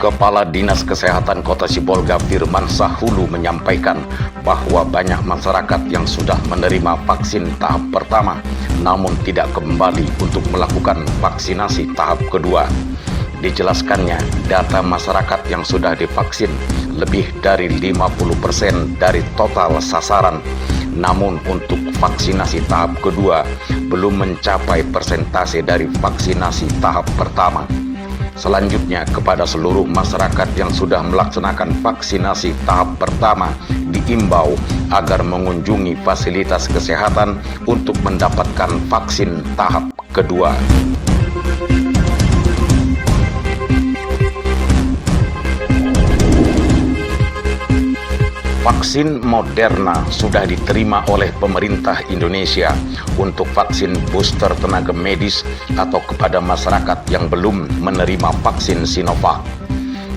Kepala Dinas Kesehatan Kota Sibolga Firmansyah Hulu menyampaikan bahwa banyak masyarakat yang sudah menerima vaksin tahap pertama namun tidak kembali untuk melakukan vaksinasi tahap kedua. Dijelaskannya, data masyarakat yang sudah divaksin lebih dari 50% dari total sasaran. Namun untuk vaksinasi tahap kedua belum mencapai persentase dari vaksinasi tahap pertama. Selanjutnya, kepada seluruh masyarakat yang sudah melaksanakan vaksinasi tahap pertama diimbau agar mengunjungi fasilitas kesehatan untuk mendapatkan vaksin tahap kedua. Vaksin Moderna sudah diterima oleh pemerintah Indonesia untuk vaksin booster tenaga medis atau kepada masyarakat yang belum menerima vaksin Sinovac.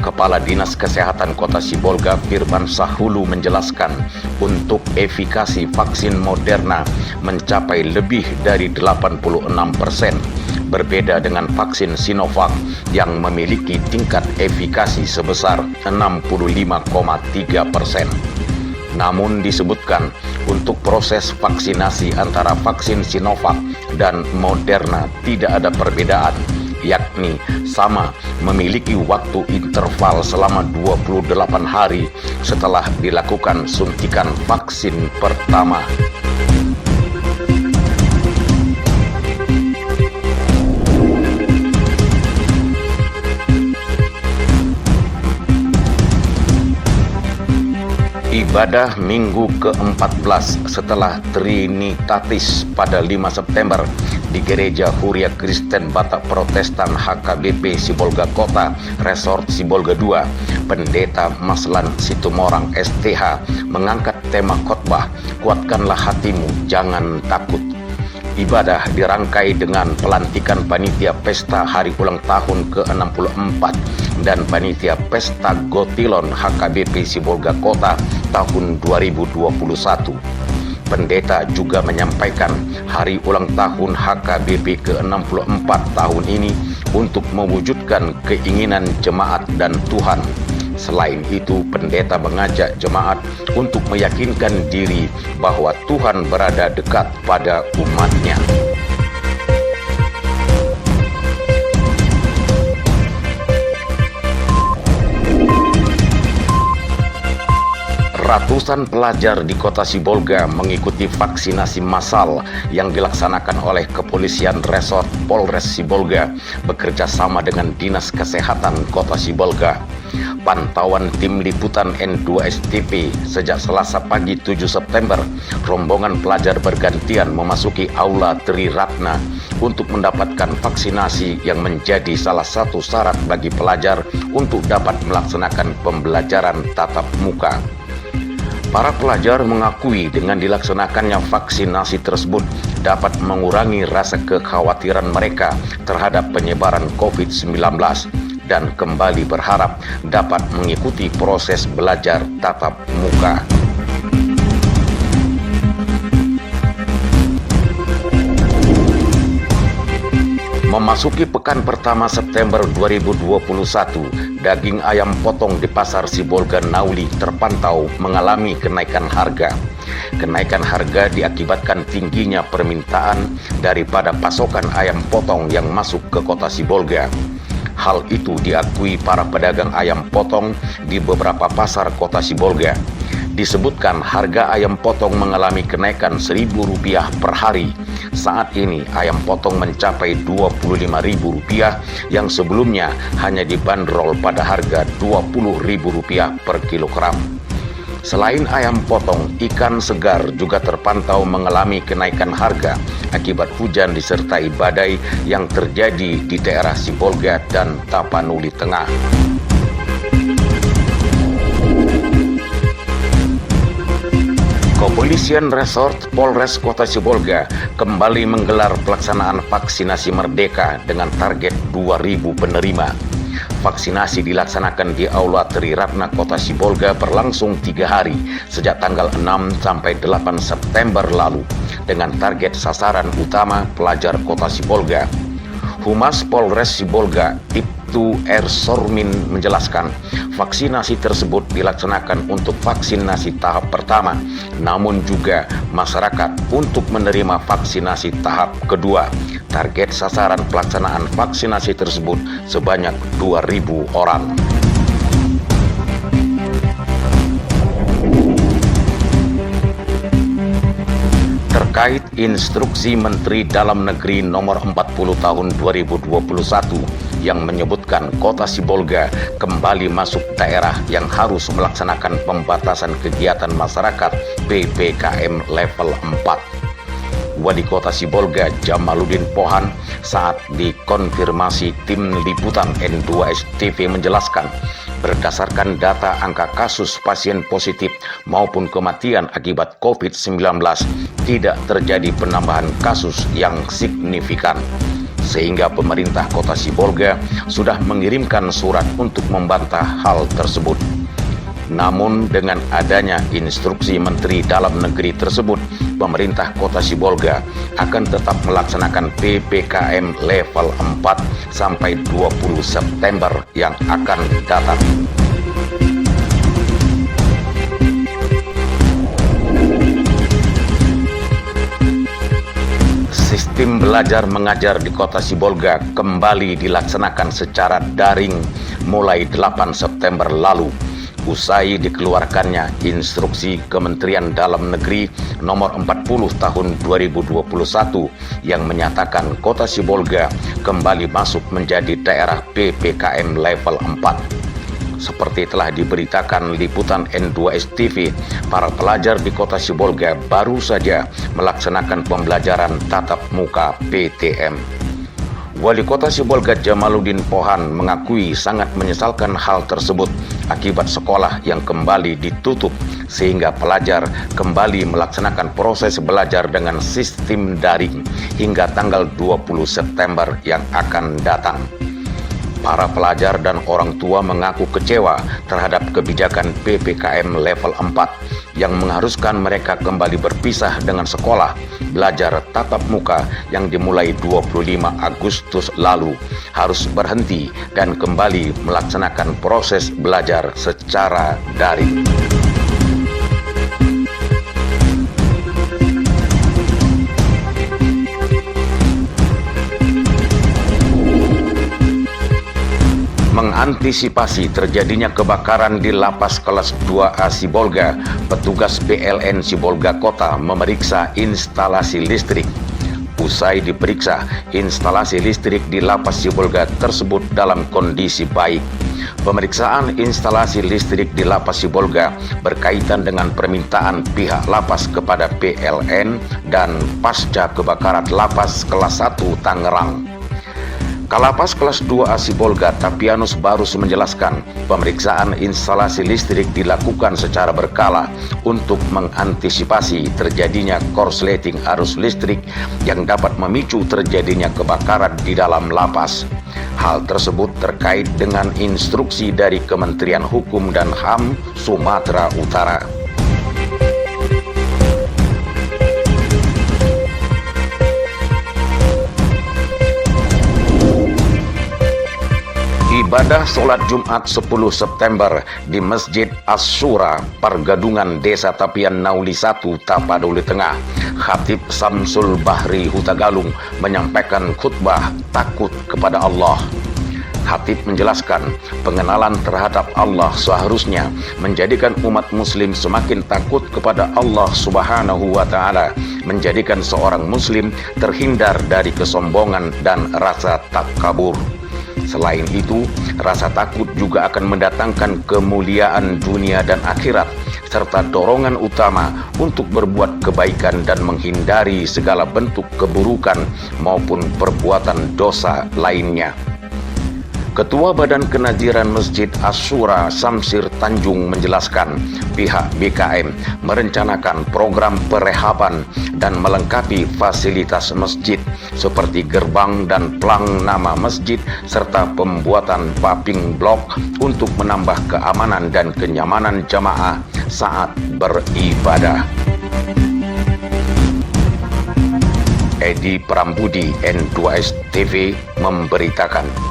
Kepala Dinas Kesehatan Kota Sibolga Firmansyah Hulu menjelaskan untuk efikasi vaksin Moderna mencapai lebih dari 86%, berbeda dengan vaksin Sinovac yang memiliki tingkat efikasi sebesar 65,3%. Namun disebutkan untuk proses vaksinasi antara vaksin Sinovac dan Moderna tidak ada perbedaan, yakni sama memiliki waktu interval selama 28 hari setelah dilakukan suntikan vaksin pertama. Ibadah Minggu ke-14 setelah Trinitatis pada 5 September di Gereja Huria Kristen Batak Protestan HKBP Sibolga Kota, Resort Sibolga II, Pendeta Maslan Situmorang STH mengangkat tema khotbah "Kuatkanlah hatimu, jangan takut". Ibadah dirangkai dengan pelantikan panitia pesta hari ulang tahun ke-64 dan panitia pesta Gotilon HKBP Sibolga Kota tahun 2021. Pendeta juga menyampaikan hari ulang tahun HKBP ke-64 tahun ini untuk mewujudkan keinginan jemaat dan Tuhan. Selain itu, pendeta mengajak jemaat untuk meyakinkan diri bahwa Tuhan berada dekat pada umatnya. Ratusan pelajar di Kota Sibolga mengikuti vaksinasi massal yang dilaksanakan oleh Kepolisian Resort Polres Sibolga bekerja sama dengan Dinas Kesehatan Kota Sibolga. Pantauan tim liputan N2STV sejak Selasa pagi 7 September, rombongan pelajar bergantian memasuki Aula Tri Ratna untuk mendapatkan vaksinasi yang menjadi salah satu syarat bagi pelajar untuk dapat melaksanakan pembelajaran tatap muka. Para pelajar mengakui dengan dilaksanakannya vaksinasi tersebut dapat mengurangi rasa kekhawatiran mereka terhadap penyebaran COVID-19 dan kembali berharap dapat mengikuti proses belajar tatap muka. Memasuki pekan pertama September 2021, daging ayam potong di Pasar Sibolga Nauli terpantau mengalami kenaikan harga. Kenaikan harga diakibatkan tingginya permintaan daripada pasokan ayam potong yang masuk ke Kota Sibolga. Hal itu diakui para pedagang ayam potong di beberapa pasar Kota Sibolga. Disebutkan harga ayam potong mengalami kenaikan Rp1.000 per hari. Saat ini ayam potong mencapai Rp25.000 yang sebelumnya hanya dibanderol pada harga Rp20.000 per kilogram. Selain ayam potong, ikan segar juga terpantau mengalami kenaikan harga akibat hujan disertai badai yang terjadi di daerah Sibolga dan Tapanuli Tengah. Kepolisian Resort Polres Kota Sibolga kembali menggelar pelaksanaan vaksinasi merdeka dengan target 2.000 penerima. Vaksinasi dilaksanakan di Aula Tri Ratna Kota Sibolga berlangsung 3 hari sejak tanggal 6 sampai 8 September lalu dengan target sasaran utama pelajar Kota Sibolga. Humas Polres Sibolga, Ibtu Ibtu Ersormin menjelaskan, vaksinasi tersebut dilaksanakan untuk vaksinasi tahap pertama, namun juga masyarakat untuk menerima vaksinasi tahap kedua. Target sasaran pelaksanaan vaksinasi tersebut sebanyak 2.000 orang. Terkait instruksi Menteri Dalam Negeri nomor 40 tahun 2021 yang menyebutkan Kota Sibolga kembali masuk daerah yang harus melaksanakan pembatasan kegiatan masyarakat PPKM level 4. Wali Kota Sibolga Jamaluddin Pohan saat dikonfirmasi tim liputan N2S TV menjelaskan, berdasarkan data angka kasus pasien positif maupun kematian akibat COVID-19, tidak terjadi penambahan kasus yang signifikan. Sehingga pemerintah Kota Sibolga sudah mengirimkan surat untuk membantah hal tersebut. Namun dengan adanya instruksi Menteri Dalam Negeri tersebut, pemerintah Kota Sibolga akan tetap melaksanakan PPKM level 4 sampai 20 September yang akan datang. Sistem belajar mengajar di Kota Sibolga kembali dilaksanakan secara daring mulai 8 September lalu. Usai dikeluarkannya instruksi Kementerian Dalam Negeri nomor 40 tahun 2021 yang menyatakan Kota Sibolga kembali masuk menjadi daerah PPKM level 4. Seperti telah diberitakan liputan N2S TV, para pelajar di Kota Sibolga baru saja melaksanakan pembelajaran tatap muka PTM. Wali Kota Sibolga Jamaluddin Pohan mengakui sangat menyesalkan hal tersebut akibat sekolah yang kembali ditutup sehingga pelajar kembali melaksanakan proses belajar dengan sistem daring hingga tanggal 20 September yang akan datang. Para pelajar dan orang tua mengaku kecewa terhadap kebijakan PPKM level 4 yang mengharuskan mereka kembali berpisah dengan sekolah belajar tatap muka yang dimulai 25 Agustus lalu harus berhenti dan kembali melaksanakan proses belajar secara daring. Mengantisipasi terjadinya kebakaran di Lapas Kelas 2A Sibolga, petugas PLN Sibolga Kota memeriksa instalasi listrik. Usai diperiksa, instalasi listrik di Lapas Sibolga tersebut dalam kondisi baik. Pemeriksaan instalasi listrik di Lapas Sibolga berkaitan dengan permintaan pihak Lapas kepada PLN dan pasca kebakaran Lapas Kelas 1 Tangerang. Kalapas Kelas 2A Sibolga Tapianus Barus menjelaskan, pemeriksaan instalasi listrik dilakukan secara berkala untuk mengantisipasi terjadinya korsleting arus listrik yang dapat memicu terjadinya kebakaran di dalam lapas. Hal tersebut terkait dengan instruksi dari Kementerian Hukum dan HAM Sumatera Utara. Ibadah sholat Jumat 10 September di Masjid As-Syura, Pergadungan Desa Tapian Nauli 1, Tapaduli Tengah. Khatib Samsul Bahri Hutagalung menyampaikan khutbah takut kepada Allah. Khatib menjelaskan, pengenalan terhadap Allah seharusnya menjadikan umat muslim semakin takut kepada Allah Subhanahu wa Ta'ala, menjadikan seorang muslim terhindar dari kesombongan dan rasa takabur. Selain itu, rasa takut juga akan mendatangkan kemuliaan dunia dan akhirat, serta dorongan utama untuk berbuat kebaikan dan menghindari segala bentuk keburukan maupun perbuatan dosa lainnya. Ketua Badan Kenaziran Masjid As-Syura Samsir Tanjung menjelaskan, pihak BKM merencanakan program perehaban dan melengkapi fasilitas masjid seperti gerbang dan plang nama masjid serta pembuatan paving block untuk menambah keamanan dan kenyamanan jamaah saat beribadah. Edi Prambudi, N2S TV memberitakan.